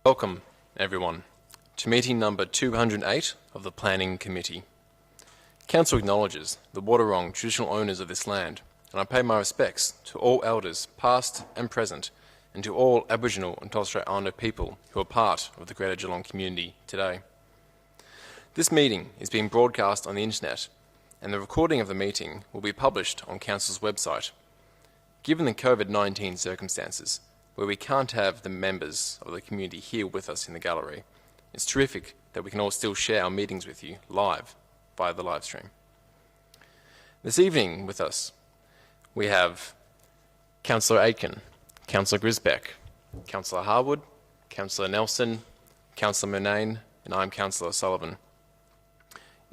Welcome, everyone, to meeting number 208 of the Planning Committee. Council acknowledges the Wadawurrung traditional owners of this land, and I pay my respects to all elders, past and present, and to all Aboriginal and Torres Strait Islander people who are part of the Greater Geelong community today. This meeting is being broadcast on the internet, and the recording of the meeting will be published on Council's website. Given the COVID-19 circumstances, where we can't have the members of the community here with us in the gallery, it's terrific that we can all still share our meetings with you live via the live stream. This evening with us, we have Councillor Aitken, Councillor Grisbeck, Councillor Harwood, Councillor Nelson, Councillor Murnane, and I'm Councillor Sullivan.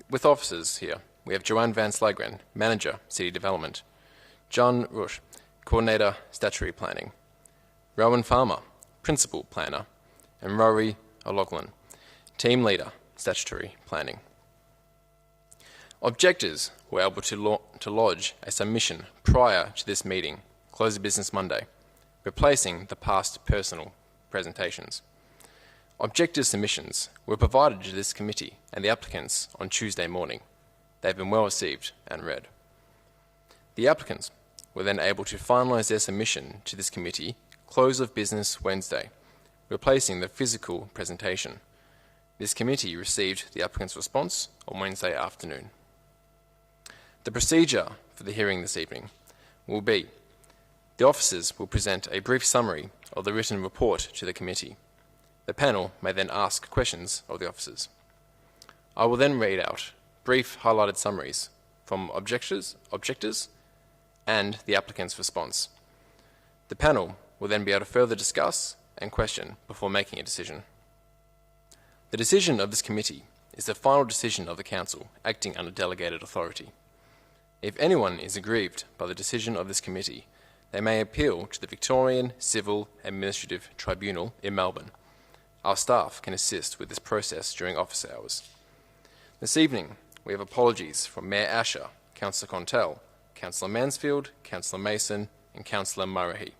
With officers here, we have Joanne Van Slagren, Manager, City Development, John Rush, Coordinator, Statutory Planning, Rowan Farmer, Principal Planner, and Rory O'Loughlin, Team Leader, Statutory Planning. Objectors were able to lodge a submission prior to this meeting, close of business Monday, replacing the past personal presentations. Objector submissions were provided to this committee and the applicants on Tuesday morning. They've been well received and read. The applicants were then able to finalise their submission to this committee close of business Wednesday, replacing the physical presentation. This committee received the applicant's response on Wednesday afternoon. The procedure for the hearing this evening will be the officers will present a brief summary of the written report to the committee. The panel may then ask questions of the officers. I will then read out brief highlighted summaries from objectors and the applicant's response. The panel will then be able to further discuss and question before making a decision. The decision of this committee is the final decision of the Council acting under delegated authority. If anyone is aggrieved by the decision of this committee, they may appeal to the Victorian Civil Administrative Tribunal in Melbourne. Our staff can assist with this process during office hours. This evening, we have apologies from Mayor Asher, Councillor Contell, Councillor Mansfield, Councillor Mason, and Councillor Murray.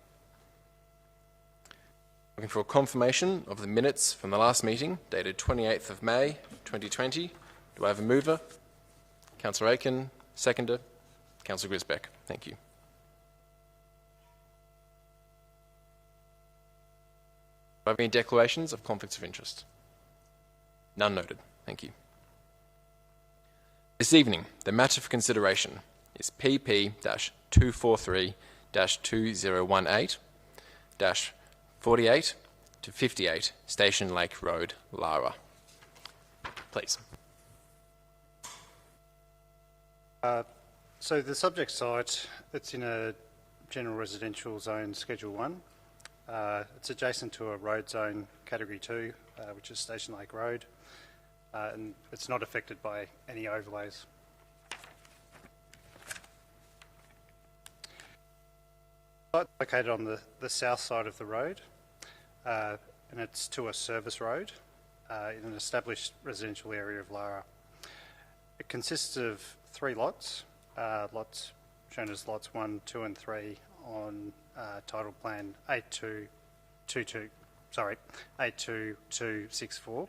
Looking for a confirmation of the minutes from the last meeting, dated 28th of May 2020. Do I have a mover? Councillor Aitken, seconder. Councillor Grisbeck. Thank you. Do I have any declarations of conflicts of interest? None noted. Thank you. This evening, the matter for consideration is PP-2018-48 to 58 Station Lake Road, Lara. Please. So the subject site, it's in a general residential zone, Schedule 1. It's adjacent to a road zone, Category 2, which is Station Lake Road, and it's not affected by any overlays. It's located on the south side of the road, and it's to a service road in an established residential area of Lara. It consists of 3 lots, lots shown as lots 1, 2 and 3 on title plan 82264,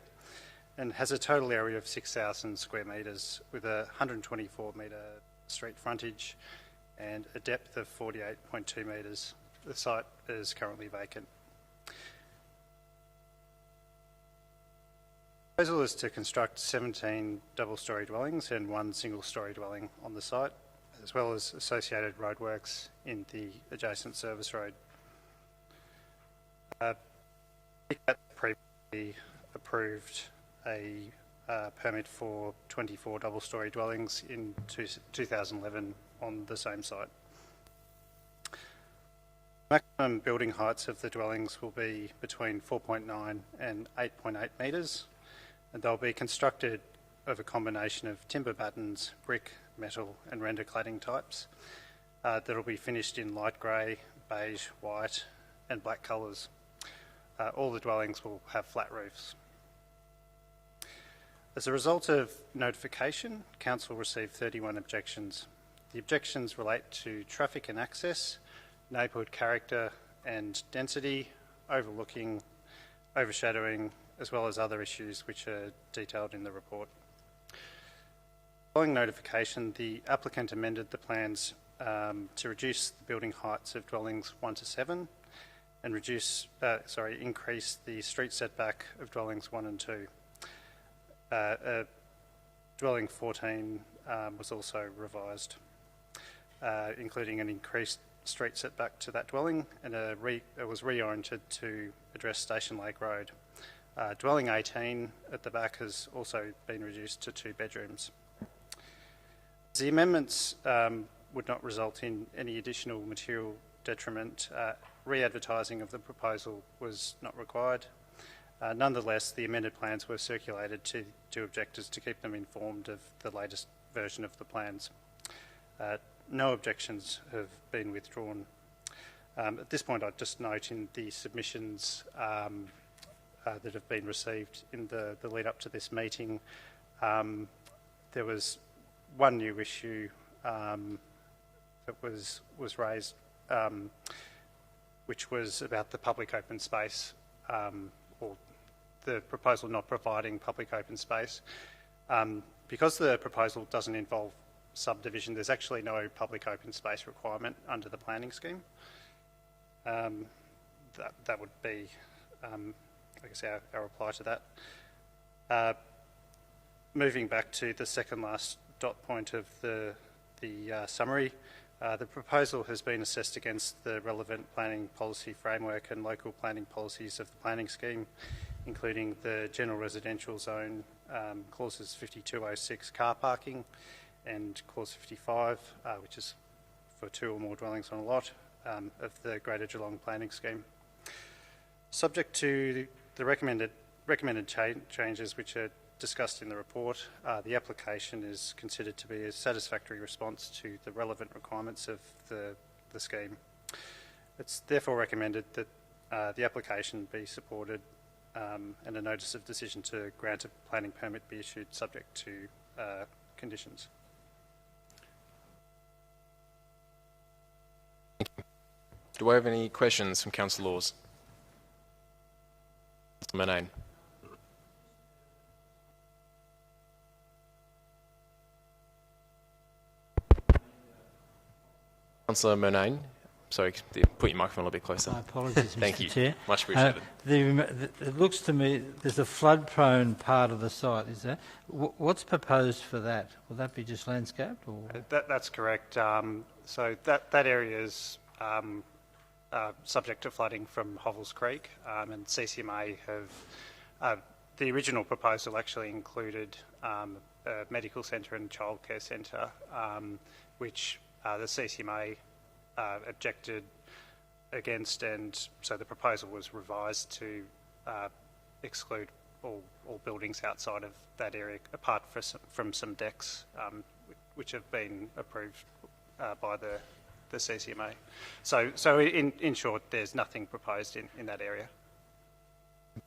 and has a total area of 6,000 square metres with a 124 metre street frontage and a depth of 48.2 metres. The site is currently vacant. The proposal is to construct 17 double-storey dwellings and 1 single-storey dwelling on the site, as well as associated roadworks in the adjacent service road. PCAT previously approved a permit for 24 double-storey dwellings in 2011 on the same site. Maximum building heights of the dwellings will be between 4.9 and 8.8 metres, and they'll be constructed of a combination of timber battens, brick, metal and render cladding types that will be finished in light grey, beige, white and black colours. All the dwellings will have flat roofs. As a result of notification, Council received 31 objections. The objections relate to traffic and access, neighbourhood character and density, overlooking overshadowing, as well as other issues which are detailed in the report. Following notification, the applicant amended the plans to reduce the building heights of dwellings 1 to 7 and increase the street setback of dwellings 1 and 2. Dwelling 14 was also revised, including an increased street setback to that dwelling, and it was reoriented to address Station Lake Road. Dwelling 18 at the back has also been reduced to 2 bedrooms. The amendments would not result in any additional material detriment. Re-advertising of the proposal was not required. Nonetheless, the amended plans were circulated to objectors to keep them informed of the latest version of the plans. No objections have been withdrawn. At this point, I'd just note in the submissions that have been received in the lead up to this meeting, there was one new issue that was raised, which was about the public open space, or the proposal not providing public open space. Because the proposal doesn't involve subdivision, there's actually no public open space requirement under the planning scheme. That would be, I guess, our reply to that. Moving back to the second last dot point of the summary, the proposal has been assessed against the relevant planning policy framework and local planning policies of the planning scheme, including the general residential zone, clauses 5206 car parking, and clause 55, which is for 2 or more dwellings on a lot, of the Greater Geelong planning scheme. Subject to the recommended changes which are discussed in the report, the application is considered to be a satisfactory response to the relevant requirements of the scheme. It's therefore recommended that the application be supported and a notice of decision to grant a planning permit be issued subject to conditions. Do I have any questions from Councillor Laws? Councillor Murnane. Councillor Murnane, sorry, put your microphone a little bit closer. My apologies, Thank Mr. you. Chair. Much appreciated. It looks to me there's a flood-prone part of the site, is there? What's proposed for that? Will that be just landscaped? Or? That's correct. So that area is subject to flooding from Hovels Creek, and CCMA have... the original proposal actually included a medical centre and childcare centre, which the CCMA objected against, and so the proposal was revised to exclude all buildings outside of that area, apart from some decks, which have been approved by the CCMA. So in short, there's nothing proposed in that area. It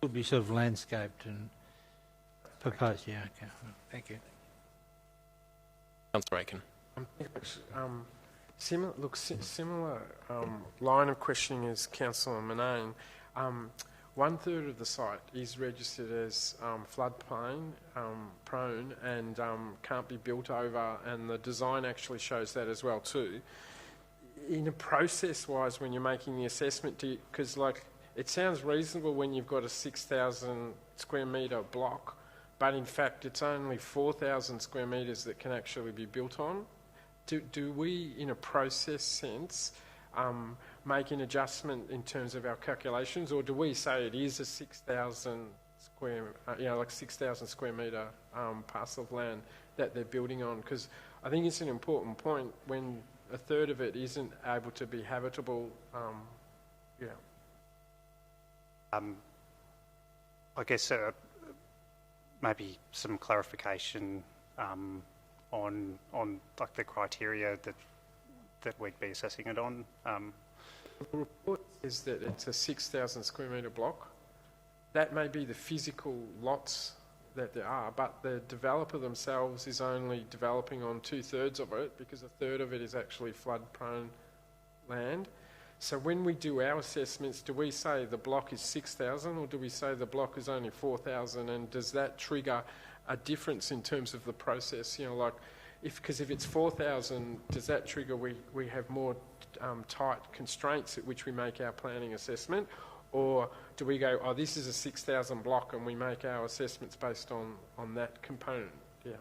will be sort of landscaped and proposed. Yeah, okay. Thank you. Councillor Aiken. Similar line of questioning as Councillor Murnane. 1/3 of the site is registered as floodplain prone and can't be built over, and the design actually shows that as well too. In a process-wise, when you're making the assessment, because it sounds reasonable when you've got a 6,000 square metre block, but in fact it's only 4,000 square metres that can actually be built on. Do we, in a process sense, make an adjustment in terms of our calculations, or do we say it is a 6,000 square, 6,000 square metre parcel of land that they're building on? Because I think it's an important point when 1/3 of it isn't able to be habitable. I guess maybe some clarification on like the criteria that we'd be assessing it on. The report says that it's a 6,000 square metre block. That may be the physical lots that there are, but the developer themselves is only developing on 2/3 of it, because 1/3 of it is actually flood-prone land. So when we do our assessments, do we say the block is 6,000 or do we say the block is only 4,000, and does that trigger a difference in terms of the process? You know, like, because if it's 4,000, does that trigger we have more tight constraints at which we make our planning assessment? Or do we go, oh, this is a 6,000 block and we make our assessments based on that component? Yeah.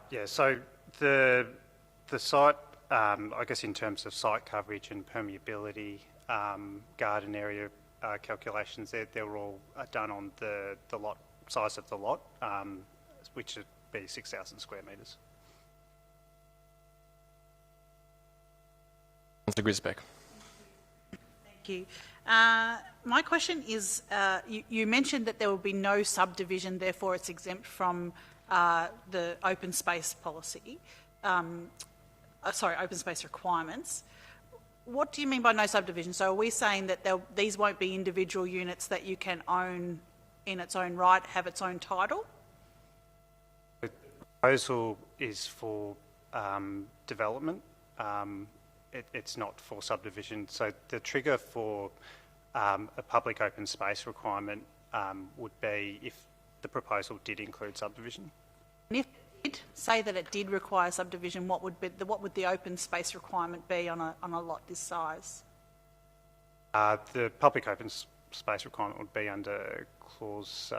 Yeah, so the site, I guess in terms of site coverage and permeability, garden area calculations, they're all done on the lot size of the lot, which would be 6,000 square metres. Mr. Grisbeck. Thank you. My question is, you mentioned that there will be no subdivision, therefore it's exempt from the open space policy. Open space requirements. What do you mean by no subdivision? So are we saying that these won't be individual units that you can own in its own right, have its own title? The proposal is for development. It's not for subdivision. So the trigger for a public open space requirement would be if the proposal did include subdivision. And if it did say that it did require subdivision, what would the open space requirement be on a lot this size? The public open space requirement would be under clause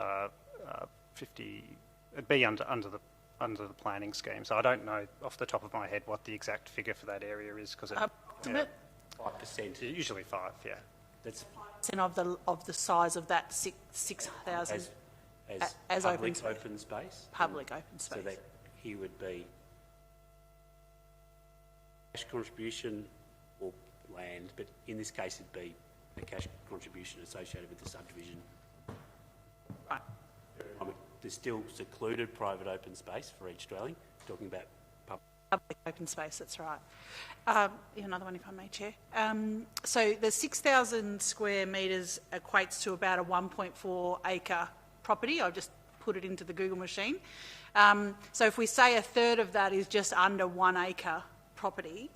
50. It'd be under the planning scheme. So I don't know off the top of my head what the exact figure for that area is, because Approximate 5%. Usually 5. Yeah. That's 5% of the size of that 6,000 as open space. Public open space. So that he would be cash contribution or land, but in this case it'd be a cash contribution associated with the subdivision. Right. There's still secluded private open space for each dwelling. Talking about Public open space, that's right. Another one, if I may, Chair. So the 6,000 square metres equates to about a 1.4 acre property. I've just put it into the Google machine. So if we say a third of that is just under 1 acre property,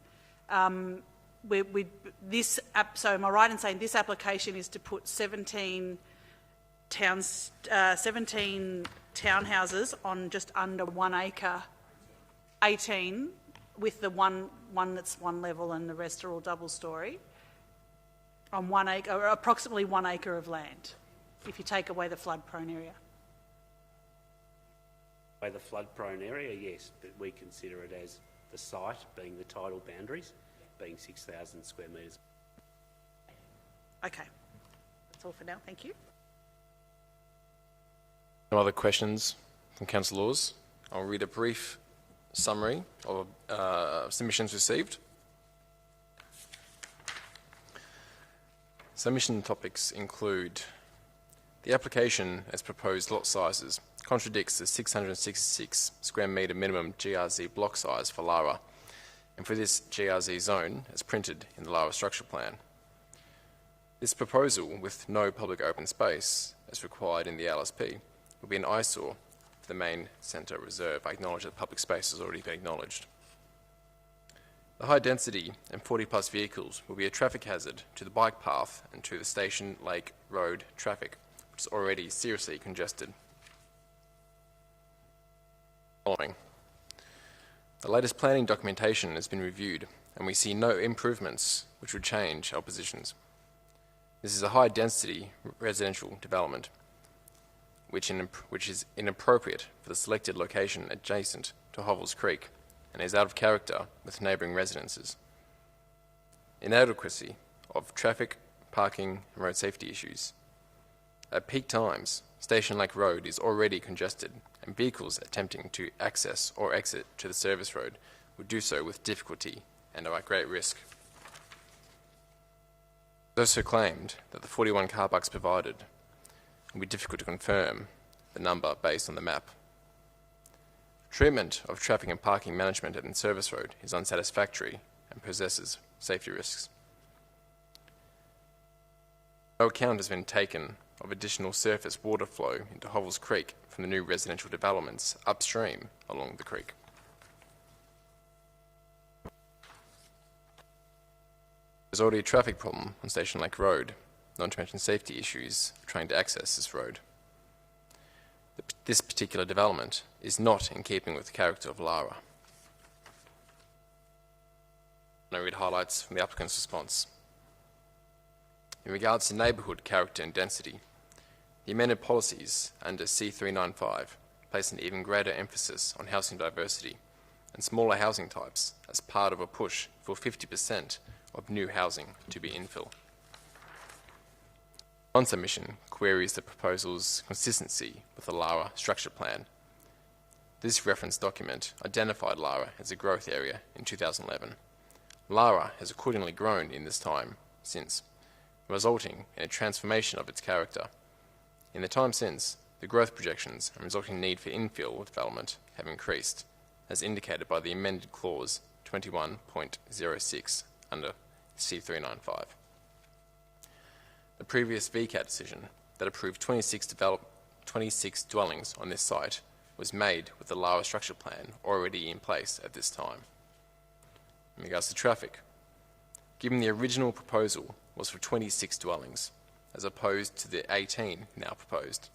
so am I right in saying this application is to put 17 townhouses on just under 1 acre, 18 with the one that's one level and the rest are all double storey, on 1 acre, or approximately 1 acre of land, if you take away the flood prone area? By the flood prone area, yes, but we consider it as the site being the tidal boundaries, being 6,000 square metres. Okay, that's all for now, thank you. No other questions from Councillor Laws? I'll read a brief summary of submissions received. Submission topics include: the application as proposed lot sizes contradicts the 666 square metre minimum GRZ block size for Lara, and for this GRZ zone as printed in the Lara structure plan. This proposal, with no public open space as required in the LSP, will be an eyesore for the main centre reserve. I acknowledge that public space has already been acknowledged. The high density and 40 plus vehicles will be a traffic hazard to the bike path and to the Station Lake Road traffic, which is already seriously congested. Following. The latest planning documentation has been reviewed and we see no improvements which would change our positions. This is a high density residential development which is inappropriate for the selected location adjacent to Hovels Creek and is out of character with neighbouring residences. Inadequacy of traffic, parking and road safety issues. At peak times, Station Lake Road is already congested and vehicles attempting to access or exit to the service road would do so with difficulty and are at great risk. It also claimed that the 41 car parks provided it will be difficult to confirm the number based on the map. Treatment of traffic and parking management at the service road is unsatisfactory and possesses safety risks. No account has been taken of additional surface water flow into Hovels Creek from the new residential developments upstream along the creek. There's already a traffic problem on Station Lake Road, not to mention safety issues of trying to access this road. This particular development is not in keeping with the character of Lara. I read highlights from the applicant's response. In regards to neighbourhood character and density, the amended policies under C395 place an even greater emphasis on housing diversity and smaller housing types as part of a push for 50% of new housing to be infill. On submission queries the proposal's consistency with the Lara structure plan. This reference document identified Lara as a growth area in 2011. Lara has accordingly grown in this time since, resulting in a transformation of its character. In the time since, the growth projections and resulting need for infill development have increased, as indicated by the amended clause 21.06 under C395. The previous VCAT decision that approved 26 dwellings on this site was made with the Lara structure plan already in place at this time. In regards to traffic, given the original proposal was for 26 dwellings, as opposed to the 18 now proposed,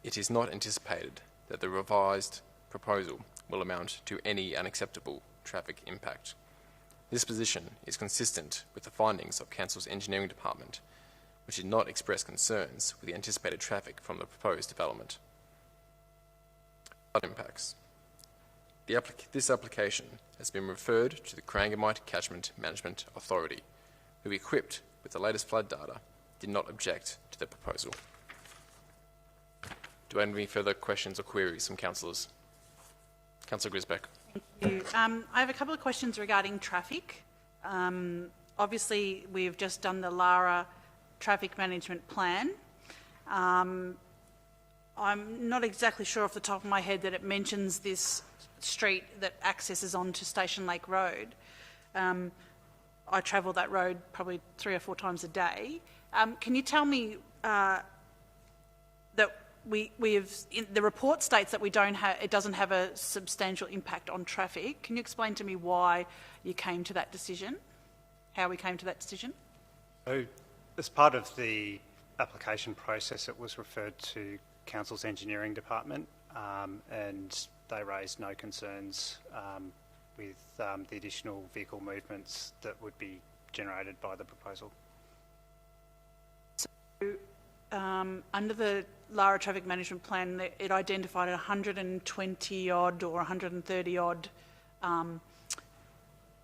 it is not anticipated that the revised proposal will amount to any unacceptable traffic impact. This position is consistent with the findings of Council's Engineering Department, which did not express concerns with the anticipated traffic from the proposed development. Flood impacts. This application has been referred to the Corangamite Catchment Management Authority, who, equipped with the latest flood data, did not object to the proposal. Do I have any further questions or queries from councillors? Councillor Grisbeck. Thank you. I have a couple of questions regarding traffic. Obviously, we've just done the Lara traffic management plan. I'm not exactly sure off the top of my head that it mentions this street that accesses onto Station Lake Road. I travel that road probably 3 or 4 times a day. Can you tell me that we have, the report states that it doesn't have a substantial impact on traffic. Can you explain to me why you came to that decision? How we came to that decision? So, as part of the application process, it was referred to Council's Engineering Department, and they raised no concerns with the additional vehicle movements that would be generated by the proposal. So, under the Lara Traffic Management Plan, it identified 120 odd or 130 odd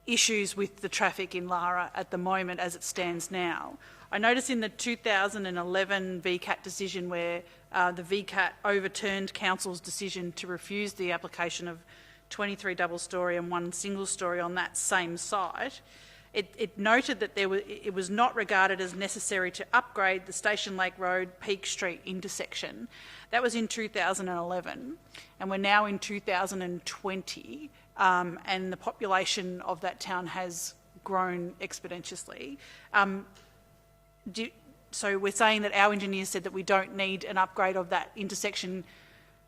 issues with the traffic in Lara at the moment as it stands now. I noticed in the 2011 VCAT decision where the VCAT overturned Council's decision to refuse the application of 23 double-storey and 1 single-storey on that same site, it noted that it was not regarded as necessary to upgrade the Station Lake Road Peak Street intersection. That was in 2011, and we're now in 2020, and the population of that town has grown exponentially. So we're saying that our engineers said that we don't need an upgrade of that intersection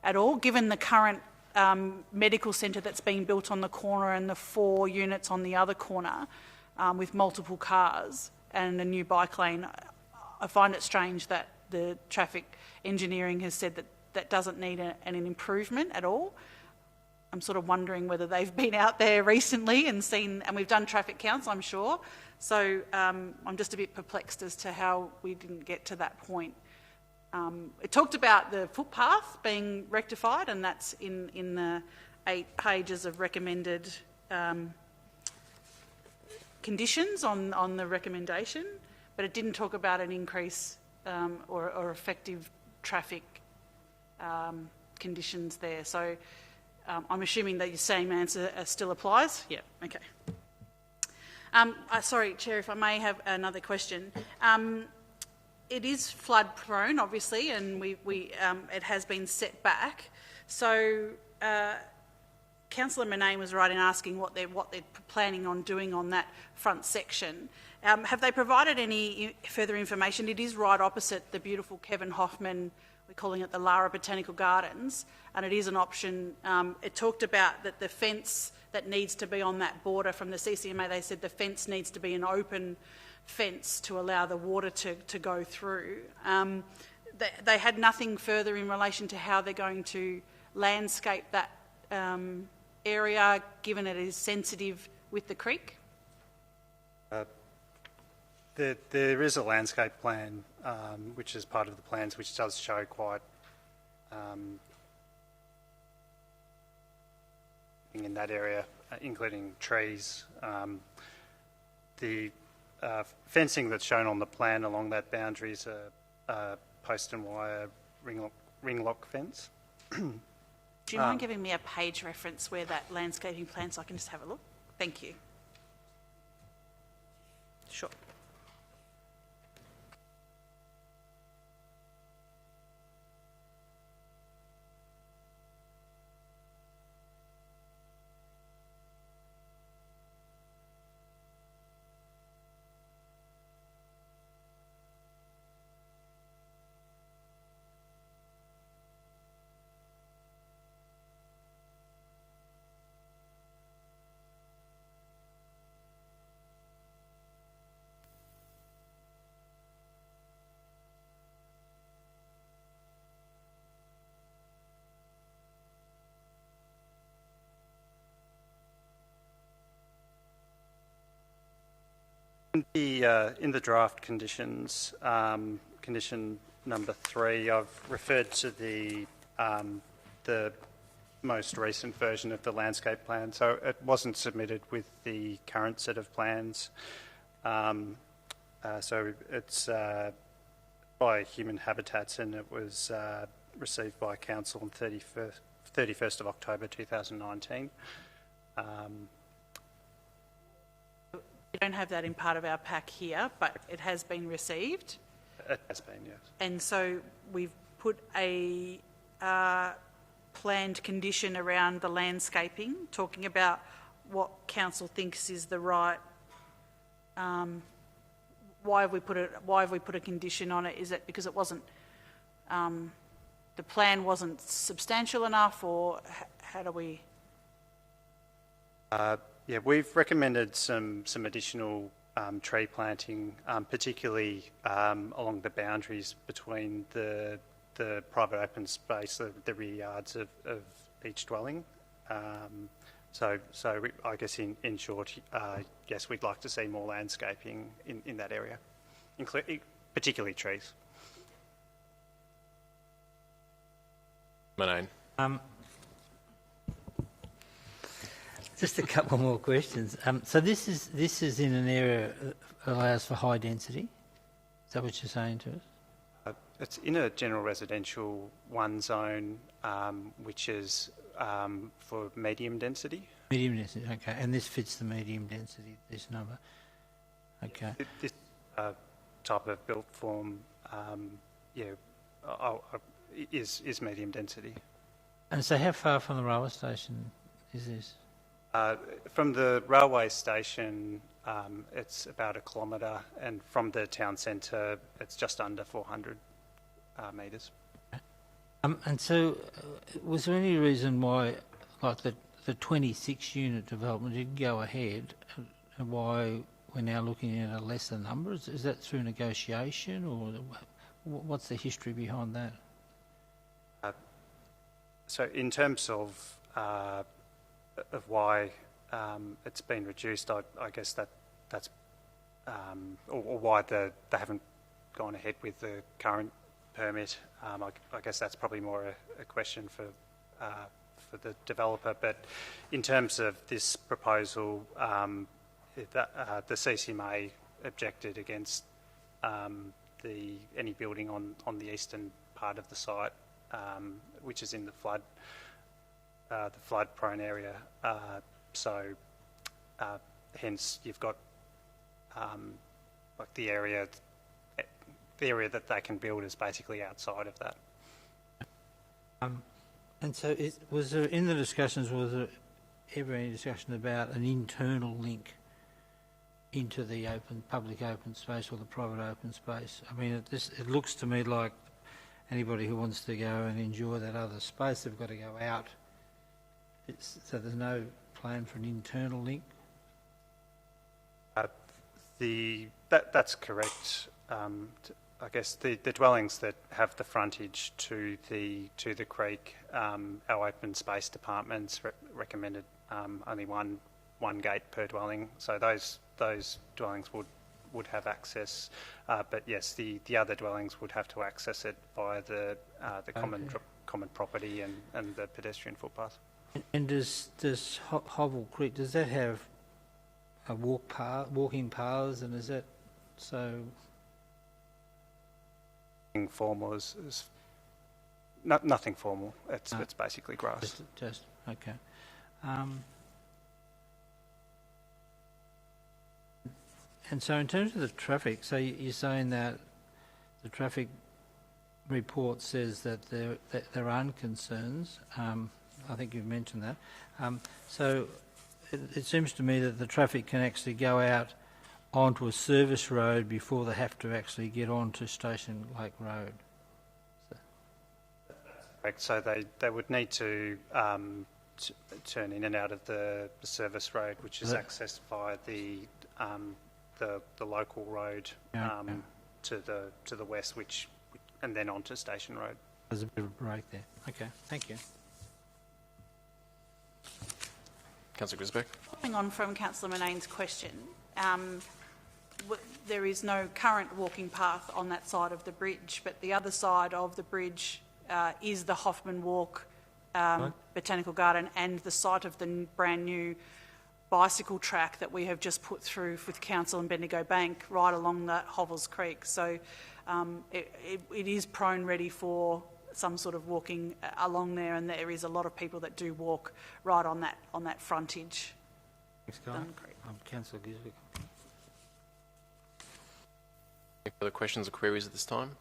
at all, given the current medical centre that's being built on the corner and the 4 units on the other corner with multiple cars and a new bike lane. I find it strange that the traffic engineering has said that that doesn't need an improvement at all. I'm sort of wondering whether they've been out there recently and seen, and we've done traffic counts, I'm sure. So I'm just a bit perplexed as to how we didn't get to that point. It talked about the footpath being rectified, and that's in the 8 pages of recommended conditions on the recommendation, but it didn't talk about an increase or effective traffic conditions there. So I'm assuming that your same answer still applies? Yeah, okay. Sorry, Chair, if I may have another question. It is flood prone, obviously, and it has been set back. So Councillor Murnane was right in asking what they're planning on doing on that front section. Have they provided any further information? It is right opposite the beautiful Kevin Hoffman, we're calling it the Lara Botanical Gardens, and it is an option. It talked about that the fence that needs to be on that border from the CCMA, they said the fence needs to be an open fence to allow the water to go through. They had nothing further in relation to how they're going to landscape that area, given it is sensitive with the creek. There is a landscape plan, which is part of the plans, which does show quite in that area, including trees. The fencing that's shown on the plan along that boundary is a post and wire ring lock fence. Do you mind giving me a page reference where that landscaping plan, so I can just have a look? Thank you. Sure. In the draft conditions, condition number 3, I've referred to the most recent version of the landscape plan. So it wasn't submitted with the current set of plans. So it's by Human Habitats, and it was received by Council on 31st of October 2019. We don't have that in part of our pack here, but it has been received. It has been, yes. And so we've put a planned condition around the landscaping, talking about what council thinks is the right. Why have we put a condition on it? Is it because it wasn't the plan wasn't substantial enough, or how do we? Yeah, we've recommended some additional tree planting, particularly along the boundaries between the private open space, the rear yards of each dwelling. So I guess in short, yes, we'd like to see more landscaping in that area, particularly trees. Manane. Just a couple more questions. So this is in an area that allows for high density. Is that what you're saying to us? It's in a general residential 1 zone, which is for medium density. Medium density, okay. And this fits the medium density, this number. Okay. This type of built form, is medium density. And so how far from the railway station is this? From the railway station, it's about 1 kilometre, and from the town centre, it's just under 400 metres. And so, was there any reason why, like the 26-unit development didn't go ahead, and why we're now looking at a lesser number? Is that through negotiation, or what's the history behind that? So, in terms of why it's been reduced, I guess that's or why they haven't gone ahead with the current permit. I guess that's probably more a question for the developer. But in terms of this proposal, the CCMA objected against any building on the eastern part of the site, which is in the flood-prone area. Hence you've got like the area that they can build is basically outside of that. And so, was there in the discussions? Was there ever any discussion about an internal link into the public open space or the private open space? I mean, it looks to me like anybody who wants to go and enjoy that other space, they've got to go out. So there's no plan for an internal link? That's correct. I guess the dwellings that have the frontage to the creek, our open space departments recommended only one gate per dwelling. So those dwellings would have access, but yes, the other dwellings would have to access it via the common property and the pedestrian footpath. And does Hobble Creek, does that have a walking paths, and is that so? Formal is nothing formal. It's basically grass. Just okay. And so, in terms of the traffic, so you're saying that the traffic report says that there aren't concerns. I think you've mentioned that. So it seems to me that the traffic can actually go out onto a service road before they have to actually get onto Station Lake Road. So they would need to turn in and out of the service road, which is accessed via the local road to the west, and then onto Station Road. There's a bit of a break there. Okay, thank you. Councillor Grisbeck. Following on from Councillor Monane's question, there is no current walking path on that side of the bridge, but the other side of the bridge is the Hoffman Walk Botanical Garden and the site of the brand new bicycle track that we have just put through with Council and Bendigo Bank right along that Hovels Creek. So it is prone ready for some sort of walking along there, and there is a lot of people that do walk right on that frontage. Thanks, Guy. Councillor Giswick. Any further questions or queries at this time?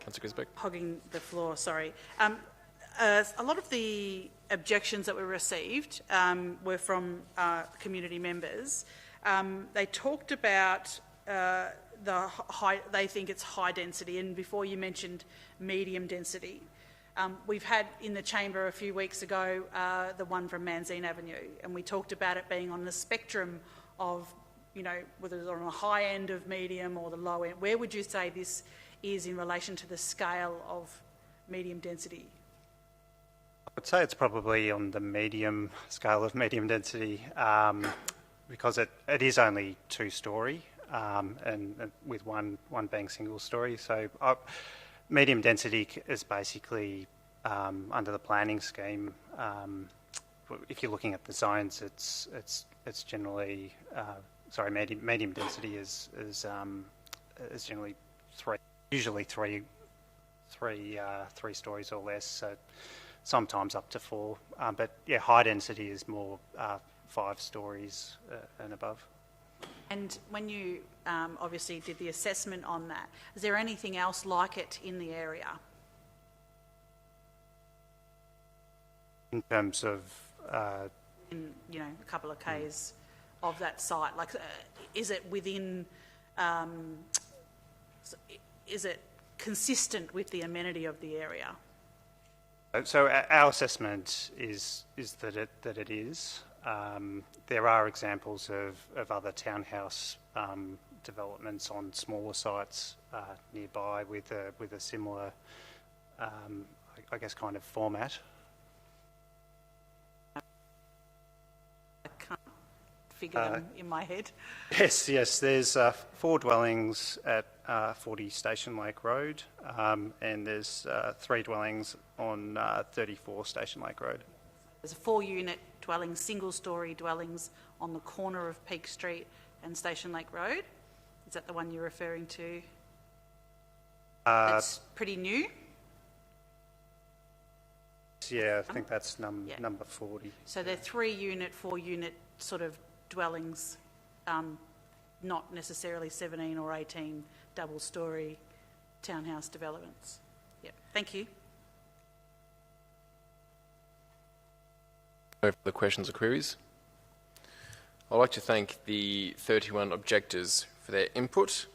Councillor Grisbeck. Hogging the floor, sorry. A lot of the objections that were received were from community members. They talked about they think it's high density, and before you mentioned medium density. We've had in the chamber a few weeks ago the one from Manzine Avenue, and we talked about it being on the spectrum of, whether it's on the high end of medium or the low end. Where would you say this is in relation to the scale of medium density? I would say it's probably on the medium scale of medium density, because it is only 2-storey, and with one being single storey. So medium density is basically under the planning scheme. If you're looking at the zones, it's generally medium density is generally usually three stories or less. So sometimes up to 4, but yeah, high density is more 5 stories and above. And when you obviously did the assessment on that, is there anything else like it in the area? In terms of in a couple of k's of that site, like is it within? Is it consistent with the amenity of the area? So our assessment is that it is. There are examples of other townhouse developments on smaller sites nearby with a similar, I guess, kind of format. I can't figure them in my head. Yes. There's 4 dwellings at 40 Station Lake Road, and there's 3 dwellings on 34 Station Lake Road. There's a 4-unit dwelling, single-storey dwellings on the corner of Peak Street and Station Lake Road. Is that the one you're referring to? It's pretty new. Yeah, I think that's number 40. So they're 3-unit, 4-unit sort of dwellings, not necessarily 17 or 18 double-storey townhouse developments. Yep. Thank you. No further questions or queries. I'd like to thank the 31 objectors for their input.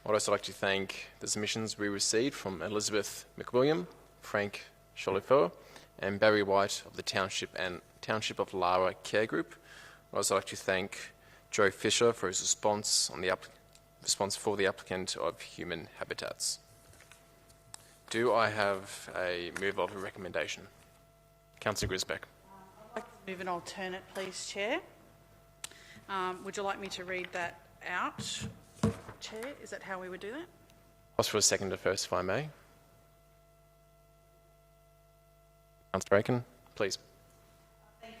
I'd also like to thank the submissions we received from Elizabeth McWilliam, Frank Cholifeur, and Barry White of the Township of Lara Care Group. I'd also like to thank Joe Fisher for his response on the response for the applicant of Human Habitats. Do I have a move of a recommendation? Councillor Grisbeck. I'd like to move an alternate, please, Chair. Would you like me to read that out, Chair? Is that how we would do that? Ask for a seconder first, if I may. Councillor Aiken, please.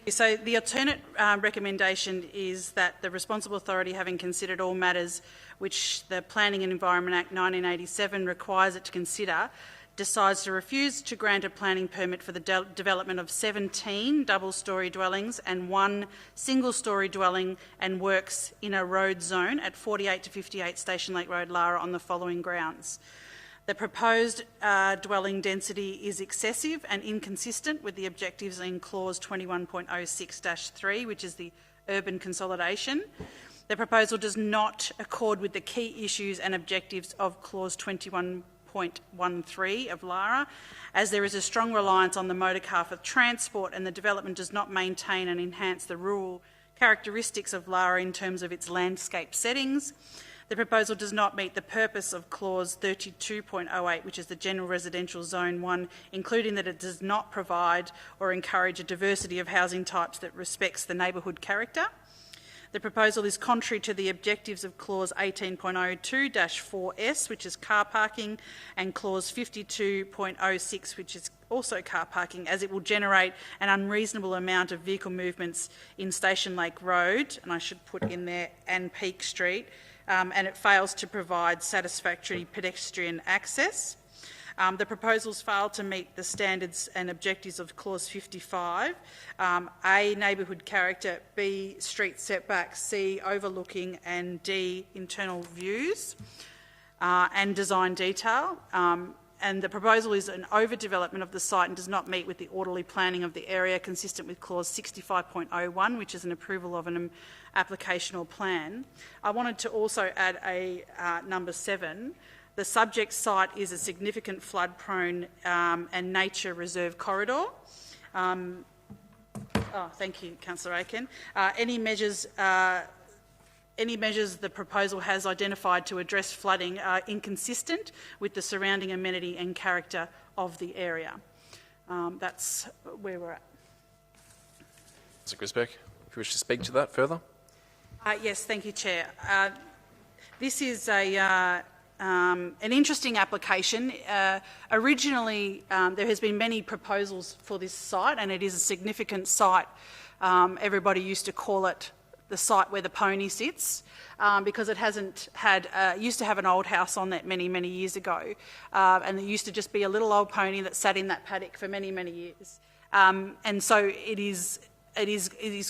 So the alternate recommendation is that the responsible authority, having considered all matters which the Planning and Environment Act 1987 requires it to consider, decides to refuse to grant a planning permit for the development of 17 double-storey dwellings and 1 single-storey dwelling and works in a road zone at 48 to 58 Station Lake Road, Lara, on the following grounds. The proposed dwelling density is excessive and inconsistent with the objectives in Clause 21.06-3, which is the urban consolidation. The proposal does not accord with the key issues and objectives of Clause 21.13 of Lara, as there is a strong reliance on the motor car for transport, and the development does not maintain and enhance the rural characteristics of Lara in terms of its landscape settings. The proposal does not meet the purpose of Clause 32.08, which is the General Residential Zone 1, including that it does not provide or encourage a diversity of housing types that respects the neighbourhood character. The proposal is contrary to the objectives of Clause 18.02-4S, which is car parking, and Clause 52.06, which is also car parking, as it will generate an unreasonable amount of vehicle movements in Station Lake Road, and I should put in there, and Peak Street, and it fails to provide satisfactory pedestrian access. The proposals fail to meet the standards and objectives of Clause 55, A, neighbourhood character, B, street setbacks, C, overlooking, and D, internal views and design detail. And the proposal is an overdevelopment of the site and does not meet with the orderly planning of the area consistent with Clause 65.01, which is an approval of an application or plan. I wanted to also add a number 7. The subject site is a significant flood-prone and nature reserve corridor. Thank you, Councillor Aiken. Any measures the proposal has identified to address flooding are inconsistent with the surrounding amenity and character of the area. That's where we're at. Mr. Grisbeck, if you wish to speak to that further. Yes, thank you, Chair. This is an interesting application. Originally, there has been many proposals for this site, and it is a significant site. Everybody used to call it the site where the pony sits, because it hasn't had, used to have an old house on that many, many years ago, and there used to just be a little old pony that sat in that paddock for many, many years. And so it is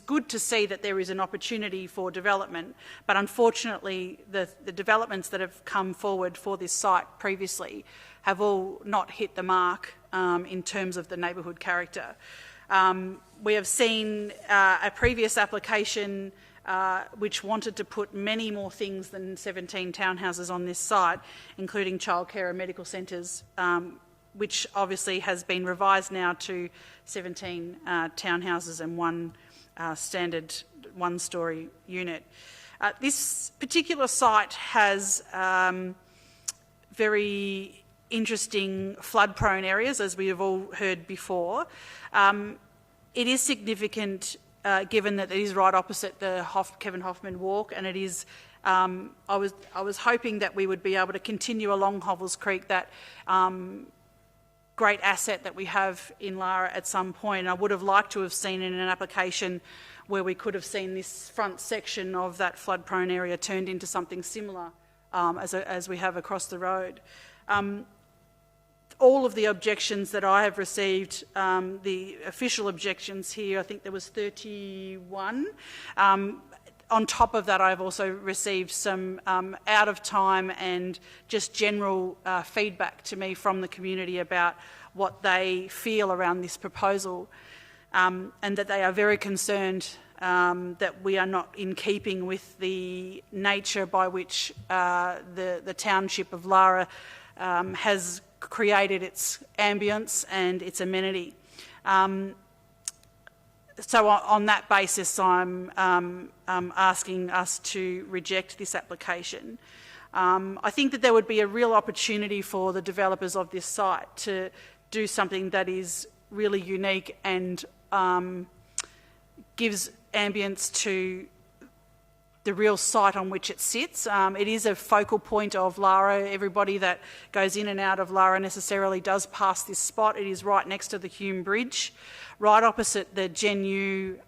good to see that there is an opportunity for development, but unfortunately the developments that have come forward for this site previously have all not hit the mark in terms of the neighbourhood character. We have seen a previous application which wanted to put many more things than 17 townhouses on this site, including childcare and medical centres, which obviously has been revised now to 17 townhouses and 1 standard 1-storey unit. This particular site has very interesting flood-prone areas, as we have all heard before. It is significant given that it is right opposite the Kevin Hoffman Walk, and it is. I was hoping that we would be able to continue along Hovels Creek, that great asset that we have in Lara, at some point. I would have liked to have seen in an application where we could have seen this front section of that flood-prone area turned into something similar as we have across the road. All of the objections that I have received, the official objections here, I think there was 31. On top of that, I've also received some out of time and just general feedback to me from the community about what they feel around this proposal, and that they are very concerned that we are not in keeping with the nature by which the township of Lara has created its ambience and its amenity. So on that basis, I'm asking us to reject this application. I think that there would be a real opportunity for the developers of this site to do something that is really unique and gives ambience to the real site on which it sits. It is a focal point of Lara. Everybody that goes in and out of Lara necessarily does pass this spot. It is right next to the Hume Bridge, right opposite the Genu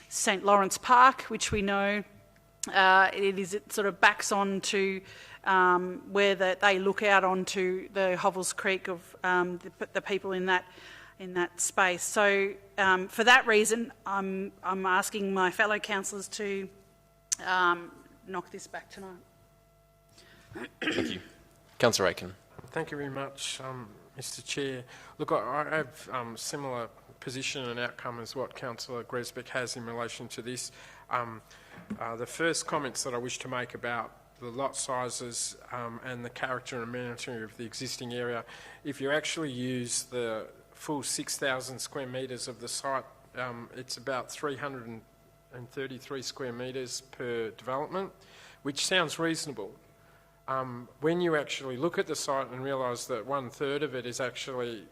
St Lawrence Park, which we know it sort of backs on to where they look out onto the Hovels Creek of the people in that space. So for that reason, I'm asking my fellow councillors to knock this back tonight. Thank you. Councillor Aiken. Thank you very much, Mr Chair. Look, I have similar position and outcome as what Councillor Gresbeck has in relation to this. The first comments that I wish to make about the lot sizes and the character and amenity of the existing area, if you actually use the full 6,000 square metres of the site, it's about 333 square metres per development, which sounds reasonable. When you actually look at the site and realise that 1/3 of it is actually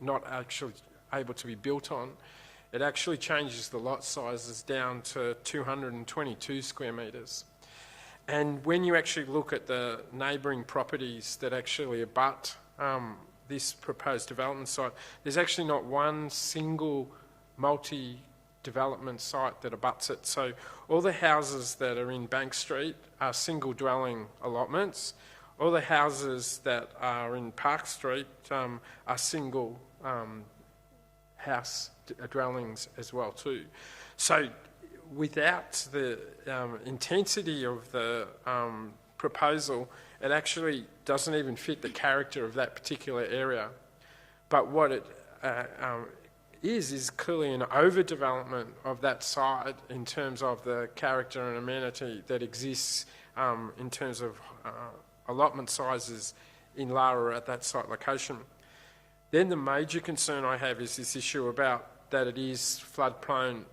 not actually able to be built on, it actually changes the lot sizes down to 222 square metres. And when you actually look at the neighbouring properties that actually abut this proposed development site, there's actually not one single multi-development site that abuts it. So all the houses that are in Bank Street are single dwelling allotments. All the houses that are in Park Street are single house dwellings as well too. So without the intensity of the proposal, it actually doesn't even fit the character of that particular area. But what it is clearly an overdevelopment of that site in terms of the character and amenity that exists in terms of allotment sizes in Lara at that site location. Then the major concern I have is this issue about that it is flood-prone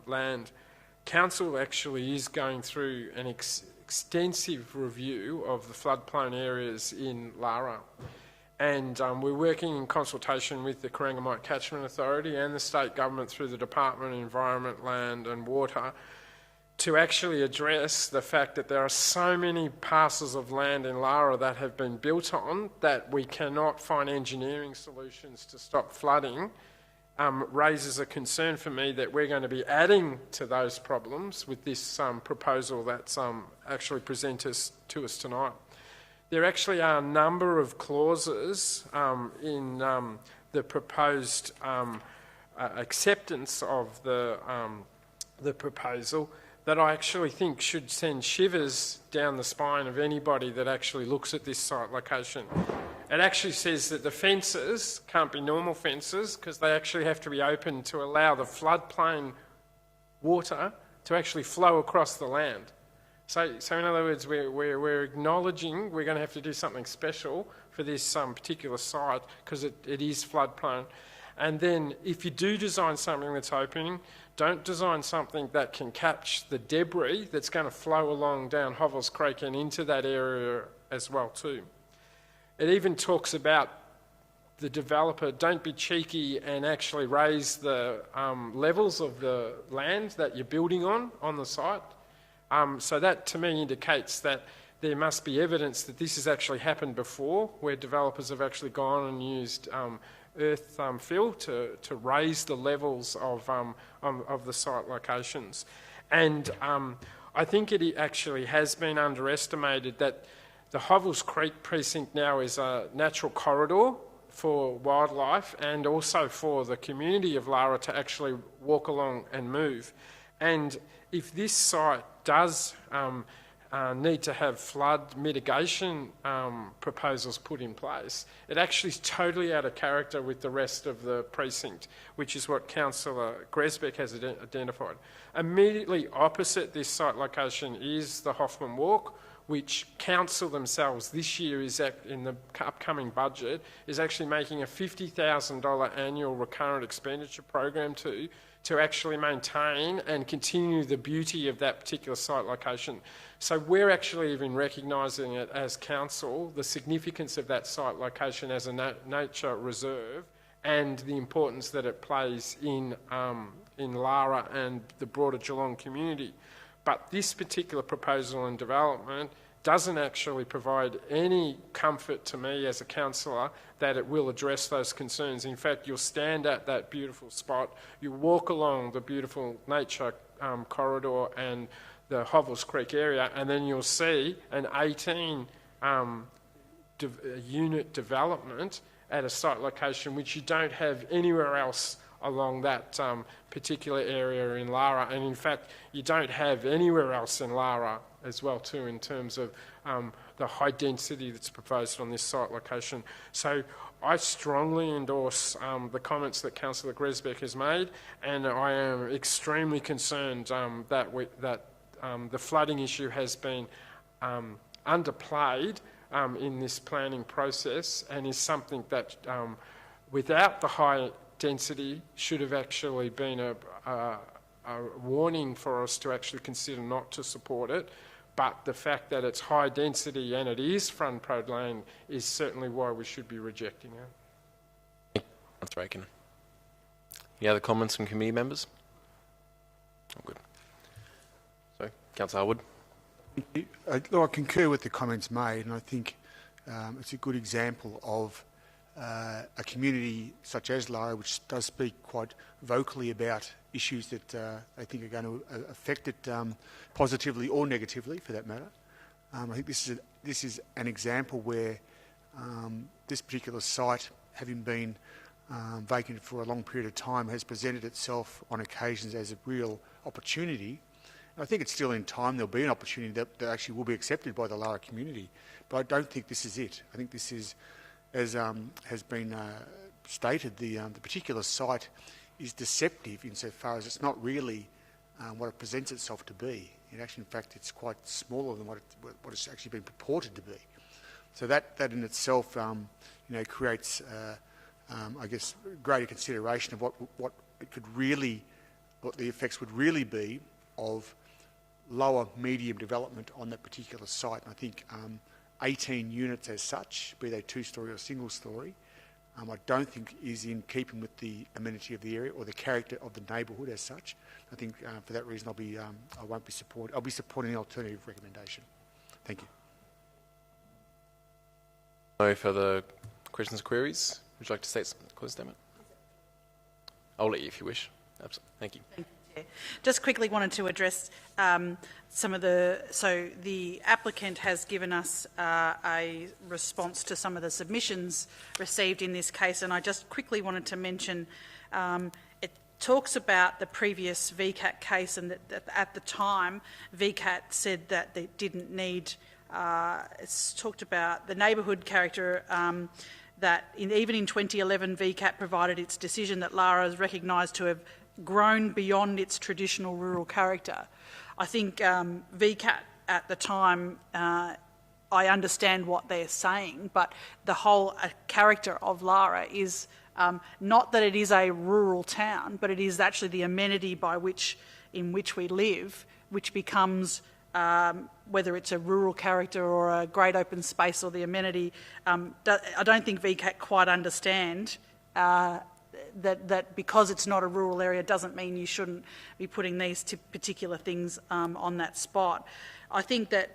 land. Council actually is going through an extensive review of the flood-prone areas in Lara. And we're working in consultation with the Corangamite Catchment Authority and the state government through the Department of Environment, Land and Water to actually address the fact that there are so many parcels of land in Lara that have been built on that we cannot find engineering solutions to stop flooding. Raises a concern for me that we're going to be adding to those problems with this proposal that's actually presented to us tonight. There actually are a number of clauses in the proposed acceptance of the proposal that I actually think should send shivers down the spine of anybody that actually looks at this site location. It actually says that the fences can't be normal fences because they actually have to be open to allow the floodplain water to actually flow across the land. So in other words, we're acknowledging we're going to have to do something special for this particular site because it is floodplain. And then if you do design something that's opening, don't design something that can catch the debris that's going to flow along down Hovels Creek and into that area as well too. It even talks about the developer, don't be cheeky and actually raise the levels of the land that you're building on the site. So that to me indicates that there must be evidence that this has actually happened before, where developers have actually gone and used earth fill to raise the levels of the site locations. And I think it actually has been underestimated that the Hovels Creek precinct now is a natural corridor for wildlife and also for the community of Lara to actually walk along and move. And if this site does need to have flood mitigation proposals put in place, it actually is totally out of character with the rest of the precinct, which is what Councillor Gresbeck has identified. Immediately opposite this site location is the Hoffman Walk, which council themselves this year is in the upcoming budget is actually making a $50,000 annual recurrent expenditure program to actually maintain and continue the beauty of that particular site location. So we're actually even recognising it as council, the significance of that site location as a nature reserve and the importance that it plays in Lara and the broader Geelong community. But this particular proposal and development doesn't actually provide any comfort to me as a councillor that it will address those concerns. In fact, you'll stand at that beautiful spot, you walk along the beautiful nature corridor and the Hovels Creek area, and then you'll see an 18 unit development at a site location which you don't have anywhere else along that particular area in Lara, and in fact you don't have anywhere else in Lara as well too in terms of the high density that's proposed on this site location. So I strongly endorse the comments that Councillor Gresbeck has made, and I am extremely concerned that the flooding issue has been underplayed in this planning process, and is something that without the high density should have actually been a warning for us to actually consider not to support it. But the fact that it's high density and it is front road land is certainly why we should be rejecting it. That's Rakin. Any other comments from committee members? Oh, good. So, Councillor Harwood. I concur with the comments made, and I think it's a good example of a community such as Lara, which does speak quite vocally about issues that they think are going to affect it positively or negatively, for that matter. I think this is an example where this particular site, having been vacant for a long period of time, has presented itself on occasions as a real opportunity. I think it's still in time. There'll be an opportunity that actually will be accepted by the Lara community, but I don't think this is it. I think this is, as has been stated, the particular site is deceptive insofar as it's not really what it presents itself to be. It actually, in fact, it's quite smaller than what it's actually been purported to be. So that in itself, creates, I guess, greater consideration of what the effects would really be of lower medium development on that particular site. And I think 18 units as such, be they two-storey or single-storey, I don't think is in keeping with the amenity of the area or the character of the neighbourhood as such. I think for that reason I'll be supporting the alternative recommendation. Thank you. No further questions or queries? Would you like to say something? Close statement? I'll let you if you wish. Absolutely. Thank you. Thank you, Chair. Just quickly wanted to address some of the applicant has given us a response to some of the submissions received in this case, and I just quickly wanted to mention it talks about the previous VCAT case, and that at the time VCAT said that they didn't need, it's talked about the neighbourhood character, that even in 2011 VCAT provided its decision that Lara is recognised to have grown beyond its traditional rural character. I think VCAT at the time, I understand what they're saying, but the whole character of Lara is not that it is a rural town, but it is actually the amenity in which we live, which becomes, whether it's a rural character or a great open space or the amenity. I don't think VCAT quite understand that because it's not a rural area doesn't mean you shouldn't be putting these particular things on that spot. I think that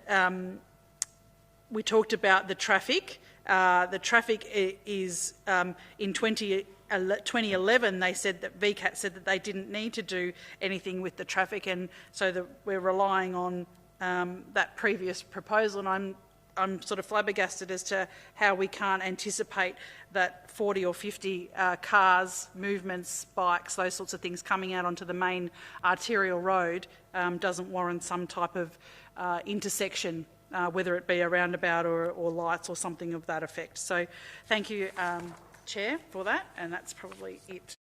we talked about the traffic. The traffic is in 2011 they said that VCAT said that they didn't need to do anything with the traffic, and so we're relying on that previous proposal, and I'm sort of flabbergasted as to how we can't anticipate that 40 or 50 cars, movements, bikes, those sorts of things coming out onto the main arterial road doesn't warrant some type of intersection, whether it be a roundabout or lights or something of that effect. So thank you, Chair, for that, and that's probably it.